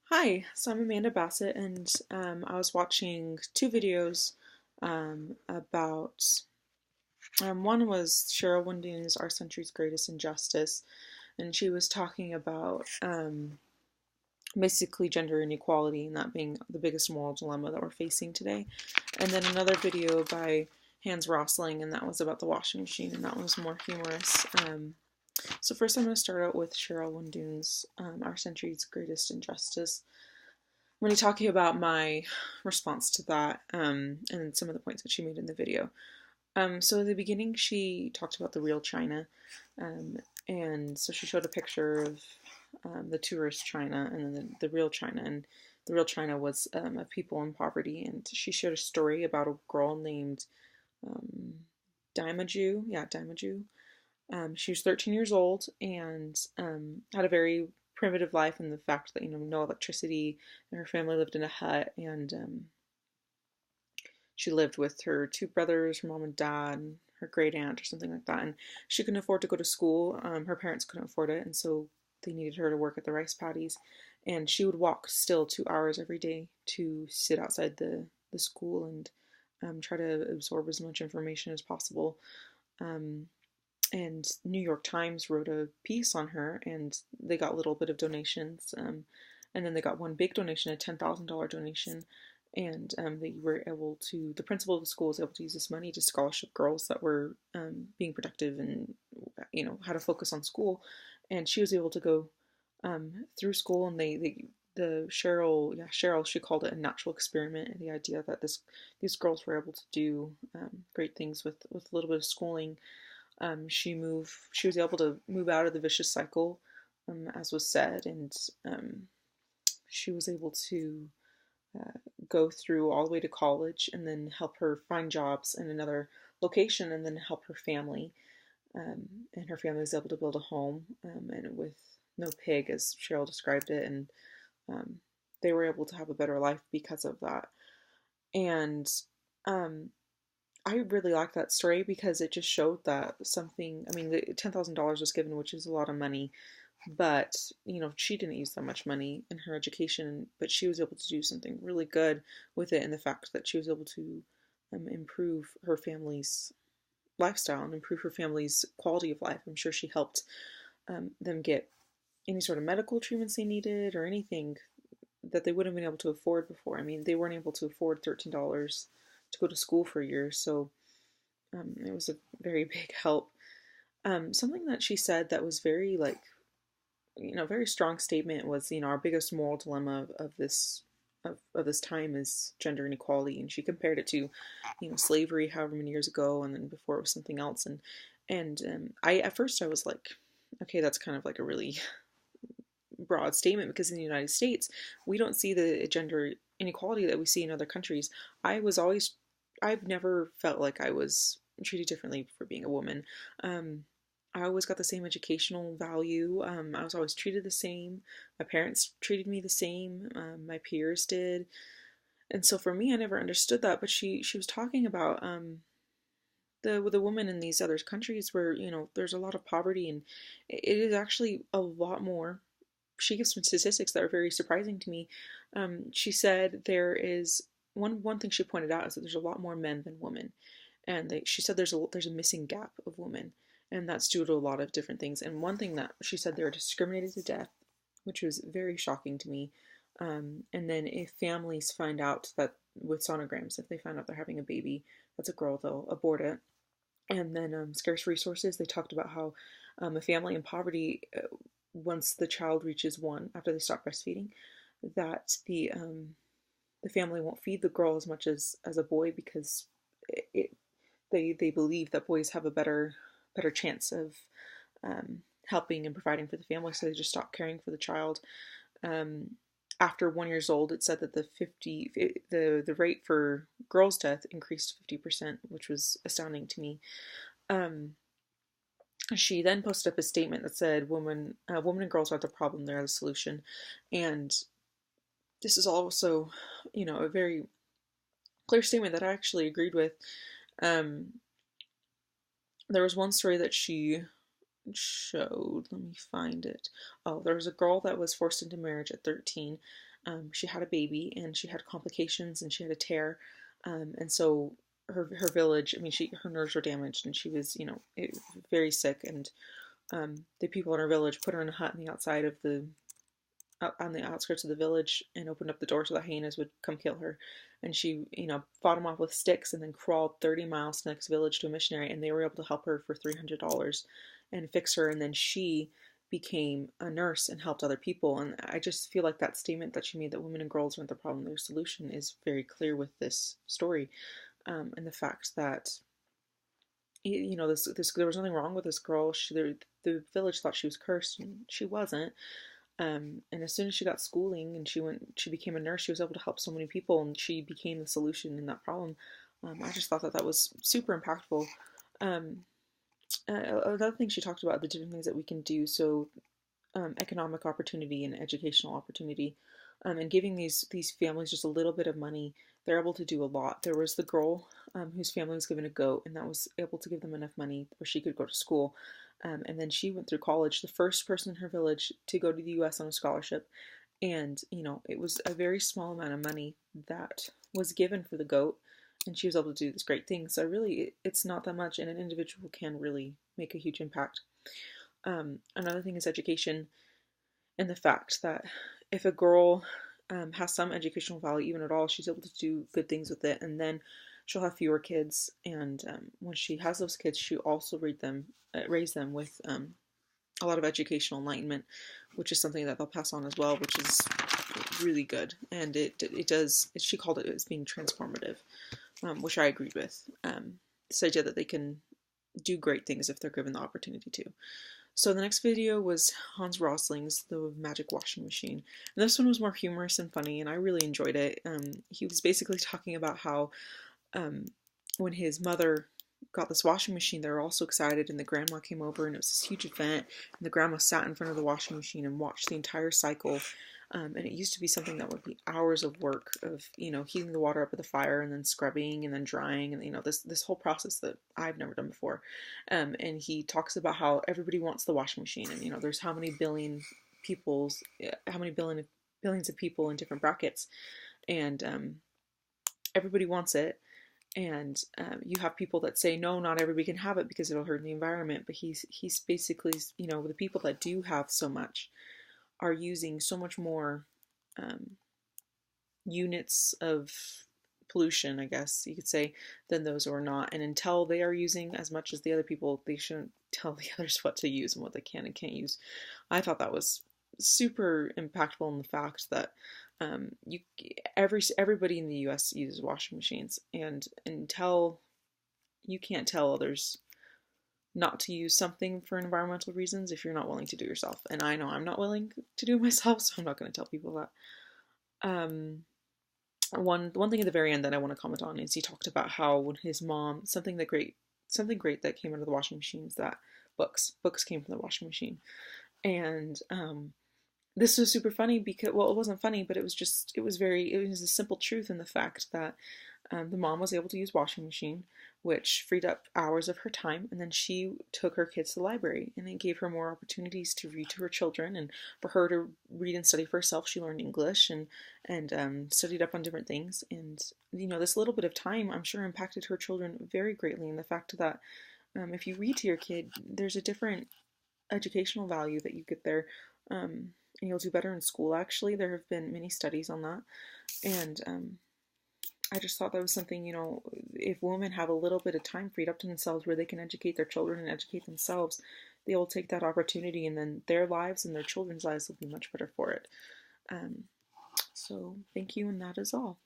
Hi, so I'm Amanda Bassett, and I was watching two videos about one was Cheryl Winding's Our Century's Greatest Injustice, and she was talking about basically gender inequality and that being the biggest moral dilemma that we're facing today. And then another video by Hans Rosling, and that was about the washing machine, and that was more humorous. So first, I'm going to start out with Cheryl Winding's Our Century's Greatest Injustice. I'm going to be talking about my response to that and some of the points that she made in the video. So in the beginning, she talked about the real China, um, and so she showed a picture of the tourist China and then the real China, and the real China was of people in poverty, and she shared a story about a girl named um, Daimaju, yeah, Daimaju. She was 13 years old and had a very primitive life, and the fact that no electricity, and her family lived in a hut, and she lived with her two brothers, her mom and dad, and her great aunt or something like that, and she couldn't afford to go to school. Her parents couldn't afford it, and so they needed her to work at the rice paddies, and she would walk still 2 hours every day to sit outside the school and try to absorb as much information as possible. Um, and New York Times wrote a piece on her, and they got a little bit of donations, and then they got one big donation, a $10,000 donation, and they were able to. The principal of the school was able to use this money to scholarship girls that were being productive and how to focus on school, and she was able to go through school, and the Cheryl, she called it a natural experiment, and the idea that these girls were able to do great things with a little bit of schooling. She was able to move out of the vicious cycle, as was said, and she was able to uh, go through all the way to college and then help her find jobs in another location and then help her family. And her family was able to build a home, and with no pig, as Cheryl described it, and um, they were able to have a better life because of that. And um, I really like that story because it just showed that something. I mean, the $10,000 was given, which is a lot of money, but she didn't use that much money in her education, but she was able to do something really good with it, and the fact that she was able to improve her family's lifestyle and improve her family's quality of life. I'm sure she helped them get any sort of medical treatments they needed or anything that they wouldn't have been able to afford before. I mean, they weren't able to afford $13 to go to school for a year, so it was a very big help. Something that she said that was very very strong statement was, our biggest moral dilemma of this time is gender inequality, and she compared it to, slavery, however many years ago, and then before it was something else, and I at first I was like, okay, that's kind of like a really broad statement because in the United States we don't see the gender inequality that we see in other countries. I was always, I've never felt like I was treated differently for being a woman. Um, I always got the same educational value. I was always treated the same. My parents treated me the same. My peers did, and so for me, I never understood that. But she was talking about the women in these other countries where there's a lot of poverty, and it is actually a lot more. She gives some statistics that are very surprising to me. She said there is one thing she pointed out is that there's a lot more men than women, and she said there's a missing gap of women, and that's due to a lot of different things. And one thing that she said, they're discriminated to death, which was very shocking to me. And then if families find out that with sonograms, if they find out they're having a baby that's a girl, they'll abort it. And then scarce resources. They talked about how a family in poverty, once the child reaches one, after they stop breastfeeding, that the family won't feed the girl as much as a boy because it they believe that boys have a better chance of helping and providing for the family, so they just stop caring for the child. Um, After 1 years old, it said that the rate for girls' death increased 50%, which was astounding to me. Um, she then posted up a statement that said, women and girls aren't the problem; they're the solution." And this is also, a very clear statement that I actually agreed with. Um, there was one story that she showed. Let me find it. Oh, there was a girl that was forced into marriage at 13. She had a baby and she had complications and she had a tear. And so her village, I mean, her nerves were damaged and she was, very sick. And the people in her village put her in a hut on the outside of the on the outskirts of the village and opened up the door so the hyenas would come kill her. And she, fought them off with sticks and then crawled 30 miles to the next village to a missionary. And they were able to help her for $300 and fix her. And then she became a nurse and helped other people. And I just feel like that statement that she made, that women and girls aren't the problem, their solution, is very clear with this story. And the fact that there was nothing wrong with this girl. The village thought she was cursed, and she wasn't. And as soon as she got schooling and she became a nurse, she was able to help so many people, and she became the solution in that problem. I just thought that was super impactful. Um, Another thing she talked about, the different things that we can do. So economic opportunity and educational opportunity, and giving these families just a little bit of money, they're able to do a lot. There was the girl whose family was given a goat, and that was able to give them enough money where she could go to school. And then she went through college, the first person in her village to go to the U.S. on a scholarship. And, it was a very small amount of money that was given for the goat, and she was able to do this great thing. So really, it's not that much, and an individual can really make a huge impact. Another thing is education, and the fact that if a girl has some educational value, even at all, she's able to do good things with it, and then she'll have fewer kids. And when she has those kids, she also raise them with a lot of educational enlightenment, which is something that they'll pass on as well, which is really good. And it does. She called it as being transformative, which I agreed with. This idea that they can do great things if they're given the opportunity to. So the next video was Hans Rosling's The Magic Washing Machine. And this one was more humorous and funny, and I really enjoyed it. He was basically talking about how when his mother got this washing machine, they were all so excited, and the grandma came over, and it was this huge event, and the grandma sat in front of the washing machine and watched the entire cycle. And it used to be something that would be hours of work of, heating the water up at the fire and then scrubbing and then drying and, this whole process that I've never done before. And he talks about how everybody wants the washing machine, and, there's how many billions of people in different brackets, and everybody wants it. And you have people that say, no, not everybody can have it because it'll hurt the environment. But he's basically, the people that do have so much are using so much more units of pollution, I guess you could say, than those who are not. And until they are using as much as the other people, they shouldn't tell the others what to use and what they can and can't use. I thought that was super impactful in the fact that everybody in the U.S. uses washing machines, and until you can't tell others not to use something for environmental reasons if you're not willing to do it yourself. And I know I'm not willing to do it myself, so I'm not going to tell people that. One thing at the very end that I want to comment on is he talked about how when his mom, something great that came out of the washing machine is that books came from the washing machine. And this was super funny because, well, it wasn't funny, but it was a simple truth in the fact that the mom was able to use washing machine, which freed up hours of her time, and then she took her kids to the library, and it gave her more opportunities to read to her children, and for her to read and study for herself. She learned English and studied up on different things, and this little bit of time, I'm sure, impacted her children very greatly. And the fact that if you read to your kid, there's a different educational value that you get there. And you'll do better in school, actually. There have been many studies on that. And I just thought that was something, if women have a little bit of time freed up to themselves where they can educate their children and educate themselves, they will take that opportunity, and then their lives and their children's lives will be much better for it. So thank you, and that is all.